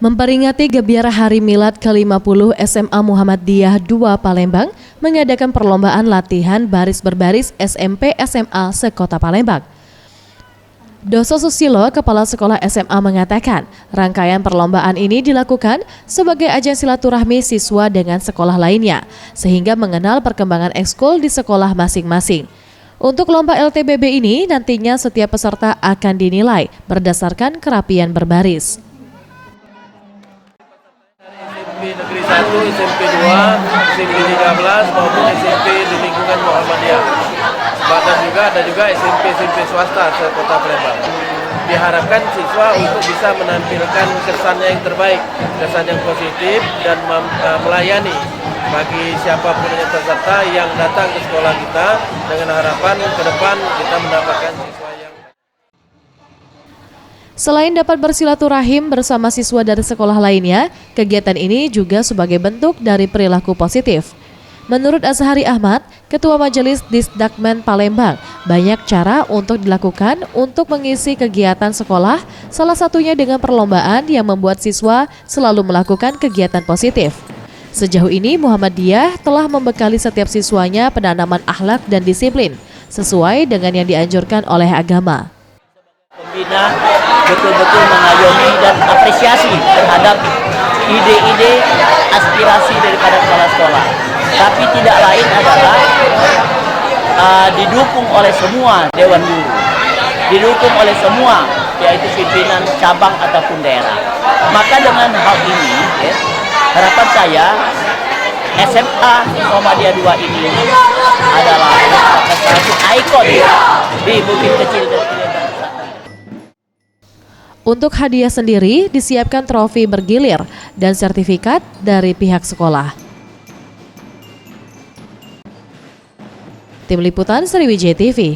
Memperingati Gebiar Hari Milad ke-50 SMA Muhammadiyah II Palembang mengadakan perlombaan latihan baris berbaris SMP SMA sekota Palembang. Doso Susilo, Kepala Sekolah SMA mengatakan, rangkaian perlombaan ini dilakukan sebagai ajang silaturahmi siswa dengan sekolah lainnya, sehingga mengenal perkembangan ekskul di sekolah masing-masing. Untuk lomba LTBB ini, nantinya setiap peserta akan dinilai berdasarkan kerapian berbaris. SMP Negeri 1, SMP 2, SMP 13 maupun SMP di lingkungan Muhammadiyah. Bahkan ada juga SMP swasta sekota Palembang. Diharapkan siswa untuk bisa menampilkan kesannya yang terbaik, kesan yang positif dan melayani bagi siapapun yang peserta yang datang ke sekolah kita dengan harapan ke depan kita mendapatkan siswa yang Selain dapat bersilaturahim bersama siswa dari sekolah lainnya, kegiatan ini juga sebagai bentuk dari perilaku positif. Menurut Azhari Ahmad, Ketua Majelis Disdakmen Palembang, banyak cara untuk dilakukan untuk mengisi kegiatan sekolah, salah satunya dengan perlombaan yang membuat siswa selalu melakukan kegiatan positif. Sejauh ini Muhammadiyah telah membekali setiap siswanya penanaman akhlak dan disiplin, sesuai dengan yang dianjurkan oleh agama. Pembina betul-betul mengayomi dan apresiasi terhadap ide-ide aspirasi daripada kepala sekolah. Tapi tidak lain adalah didukung oleh semua Dewan Guru, didukung oleh semua yaitu pimpinan cabang ataupun daerah. Maka dengan hal ini, harapan saya SMA Muhammadiyah II ini adalah salah satu ikon di Bukit Kecil dan Untuk hadiah sendiri disiapkan trofi bergilir dan sertifikat dari pihak sekolah. Tim Liputan Sriwijaya TV.